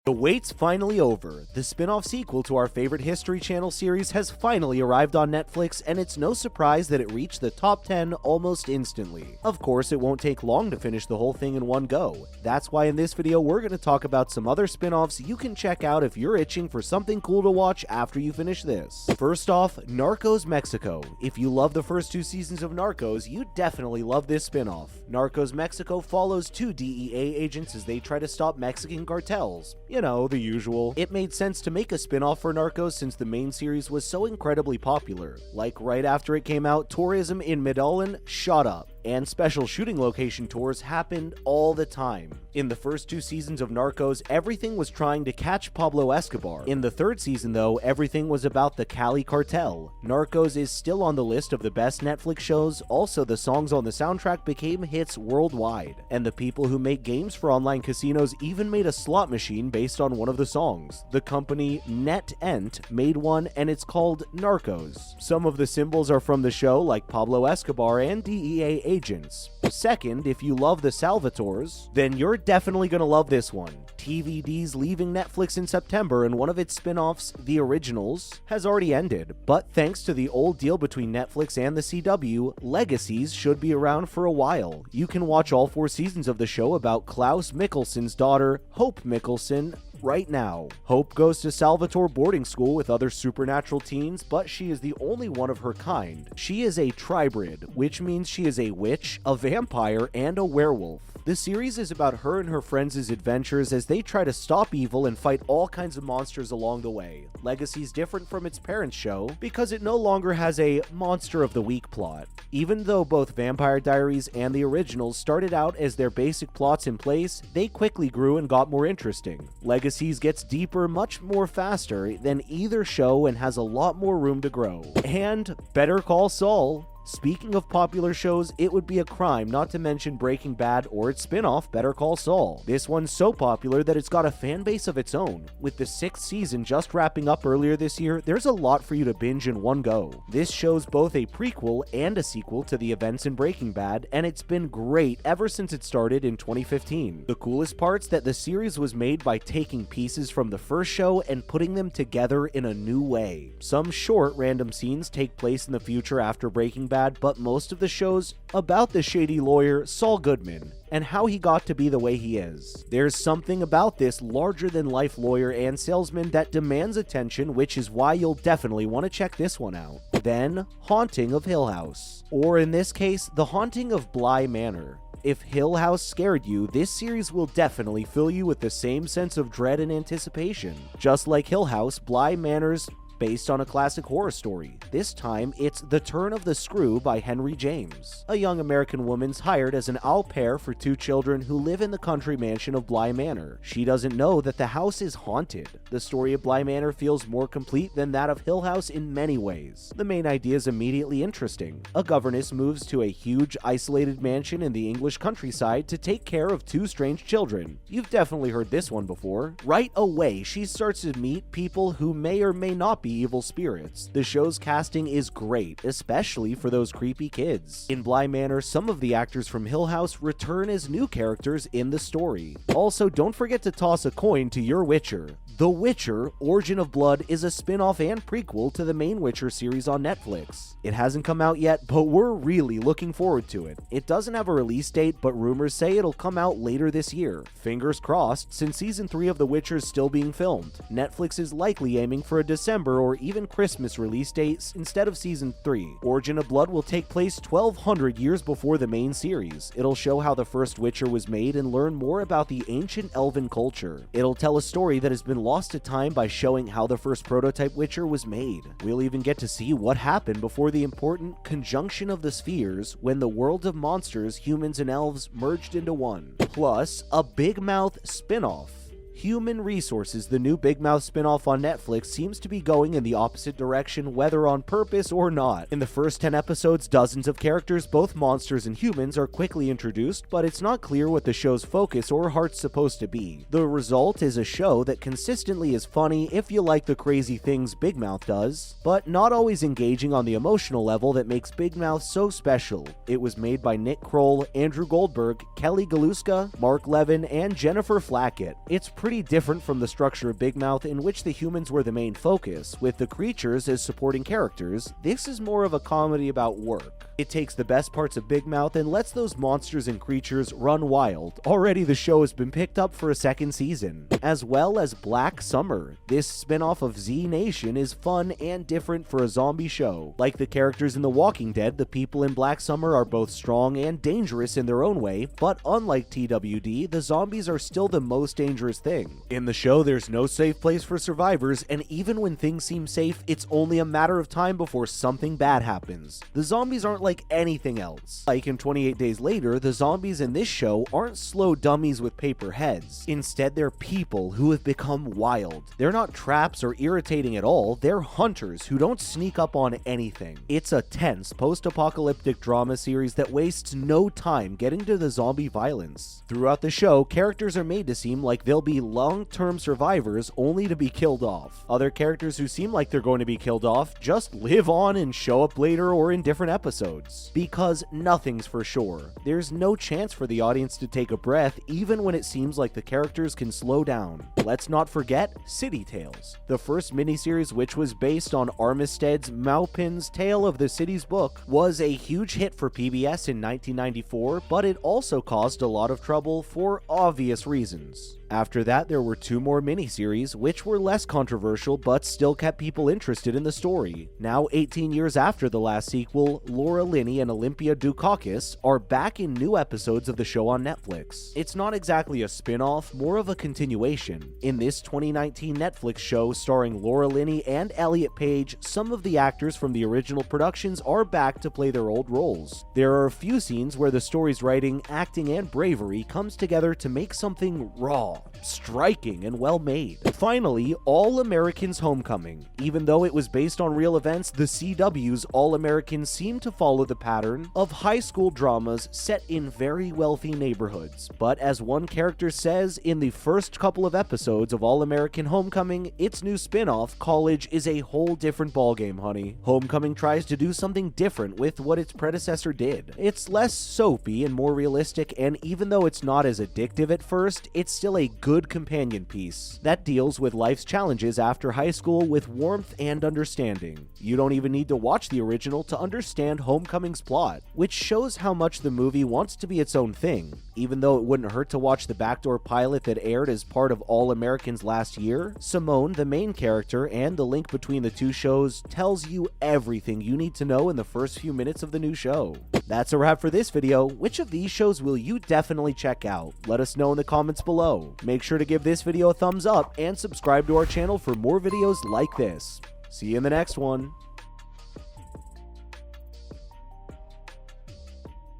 The wait's finally over. The spin-off sequel to our favorite History Channel series has finally arrived on Netflix, and it's no surprise that it reached the top 10 almost instantly. Of course, it won't take long to finish the whole thing in one go. That's why in this video we're going to talk about some other spin-offs you can check out if you're itching for something cool to watch after you finish this. First off, Narcos Mexico. If you love the first 2 seasons of Narcos, you definitely love this spin-off. Narcos Mexico follows 2 DEA agents as they try to stop Mexican cartels. You know, the usual. It made sense to make a spin-off for Narcos since the main series was so incredibly popular. Like right after it came out, tourism in Medellin shot up, and special shooting location tours happened all the time. In the first 2 seasons of Narcos, everything was trying to catch Pablo Escobar. In the 3rd season, though, everything was about the Cali cartel. Narcos is still on the list of the best Netflix shows. Also, the songs on the soundtrack became hits worldwide, and the people who make games for online casinos even made a slot machine based on one of the songs. The company NetEnt made one, and it's called Narcos. Some of the symbols are from the show, like Pablo Escobar and DEA agents. Second, if you love the Salvatores, then you're definitely gonna love this one. TVD's leaving Netflix in September, and one of its spin-offs, The Originals, has already ended. But thanks to the old deal between Netflix and the CW, Legacies should be around for a while. You can watch all 4 seasons of the show about Klaus Mickelson's daughter, Hope Mickelson, right now. Hope goes to Salvatore boarding school with other supernatural teens, but she is the only one of her kind. She is a tribrid, which means she is a witch, a vampire, and a werewolf. The series is about her and her friends' adventures as they try to stop evil and fight all kinds of monsters along the way. Legacy is different from its parent show because it no longer has a monster of the week plot. Even though both Vampire Diaries and The Originals started out as their basic plots in place, they quickly grew and got more interesting. Legacies gets deeper much more faster than either show and has a lot more room to grow. And Better Call Saul. Speaking of popular shows, it would be a crime not to mention Breaking Bad or its spin-off, Better Call Saul. This one's so popular that it's got a fan base of its own. With the 6th season just wrapping up earlier this year, there's a lot for you to binge in one go. This show's both a prequel and a sequel to the events in Breaking Bad, and it's been great ever since it started in 2015. The coolest part's that the series was made by taking pieces from the first show and putting them together in a new way. Some short, random scenes take place in the future after Breaking Bad, but most of the show's about the shady lawyer Saul Goodman and how he got to be the way he is. There's something about this larger-than-life lawyer and salesman that demands attention, which is why you'll definitely want to check this one out. Then, Haunting of Hill House, or in this case, The Haunting of Bly Manor. If Hill House scared you, this series will definitely fill you with the same sense of dread and anticipation. Just like Hill House, Bly Manor's based on a classic horror story. This time, it's The Turn of the Screw by Henry James. A young American woman's hired as an au pair for 2 children who live in the country mansion of Bly Manor. She doesn't know that the house is haunted. The story of Bly Manor feels more complete than that of Hill House in many ways. The main idea is immediately interesting. A governess moves to a huge, isolated mansion in the English countryside to take care of 2 strange children. You've definitely heard this one before. Right away, she starts to meet people who may or may not be evil spirits. The show's casting is great, especially for those creepy kids. In Bly Manor, some of the actors from Hill House return as new characters in the story. Also, don't forget to toss a coin to your Witcher. The Witcher: Origin of Blood is a spin-off and prequel to the main Witcher series on Netflix. It hasn't come out yet, but we're really looking forward to it. It doesn't have a release date, but rumors say it'll come out later this year. Fingers crossed, since season 3 of The Witcher is still being filmed. Netflix is likely aiming for a December or even Christmas release date instead of season 3. Origin of Blood will take place 1200 years before the main series. It'll show how the first Witcher was made and learn more about the ancient elven culture. It'll tell a story that has been lost to time by showing how the first prototype Witcher was made. We'll even get to see what happened before the important conjunction of the spheres when the world of monsters, humans, and elves merged into one. Plus, a Big Mouth spin-off. Human Resources, the new Big Mouth spinoff on Netflix, seems to be going in the opposite direction, whether on purpose or not. In the first 10 episodes, dozens of characters, both monsters and humans, are quickly introduced, but it's not clear what the show's focus or heart's supposed to be. The result is a show that consistently is funny if you like the crazy things Big Mouth does, but not always engaging on the emotional level that makes Big Mouth so special. It was made by Nick Kroll, Andrew Goldberg, Kelly Galuska, Mark Levin, and Jennifer Flackett. It's pretty pretty different from the structure of Big Mouth, in which the humans were the main focus, with the creatures as supporting characters. This is more of a comedy about work. It takes the best parts of Big Mouth and lets those monsters and creatures run wild. Already the show has been picked up for a second season. As well as Black Summer. This spin-off of Z Nation is fun and different for a zombie show. Like the characters in The Walking Dead, the people in Black Summer are both strong and dangerous in their own way, but unlike TWD, the zombies are still the most dangerous thing. In the show, there's no safe place for survivors, and even when things seem safe, it's only a matter of time before something bad happens. The zombies aren't like anything else. Like in 28 Days Later, the zombies in this show aren't slow dummies with paper heads. Instead, they're people who have become wild. They're not traps or irritating at all, they're hunters who don't sneak up on anything. It's a tense, post-apocalyptic drama series that wastes no time getting to the zombie violence. Throughout the show, characters are made to seem like they'll be long-term survivors only to be killed off. Other characters who seem like they're going to be killed off just live on and show up later or in different episodes. Because nothing's for sure. There's no chance for the audience to take a breath even when it seems like the characters can slow down. Let's not forget City Tales, the first miniseries, which was based on Armistead's Maupin's Tale of the City's book, was a huge hit for PBS in 1994, but it also caused a lot of trouble for obvious reasons. After that, there were two more miniseries, which were less controversial but still kept people interested in the story. Now, 18 years after the last sequel, Laura Linney and Olympia Dukakis are back in new episodes of the show on Netflix. It's not exactly a spin-off, more of a continuation. In this 2019 Netflix show starring Laura Linney and Elliot Page, some of the actors from the original productions are back to play their old roles. There are a few scenes where the story's writing, acting, and bravery comes together to make something raw, striking, and well made. Finally, All Americans Homecoming. Even though it was based on real events, the CW's All Americans seem to follow the pattern of high school dramas set in very wealthy neighborhoods. But as one character says in the first couple of episodes of All American Homecoming, its new spin-off, College is a whole different ballgame, honey. Homecoming tries to do something different with what its predecessor did. It's less soapy and more realistic, and even though it's not as addictive at first, it's still a good companion piece that deals with life's challenges after high school with warmth and understanding. You don't even need to watch the original to understand Homecoming's plot, which shows how much the movie wants to be its own thing. Even though it wouldn't hurt to watch the backdoor pilot that aired as part of All Americans last year, Simone, the main character, and the link between the two shows tells you everything you need to know in the first few minutes of the new show. That's a wrap for this video. Which of these shows will you definitely check out? Let us know in the comments below. Make sure to give this video a thumbs up and subscribe to our channel for more videos like this. See you in the next one.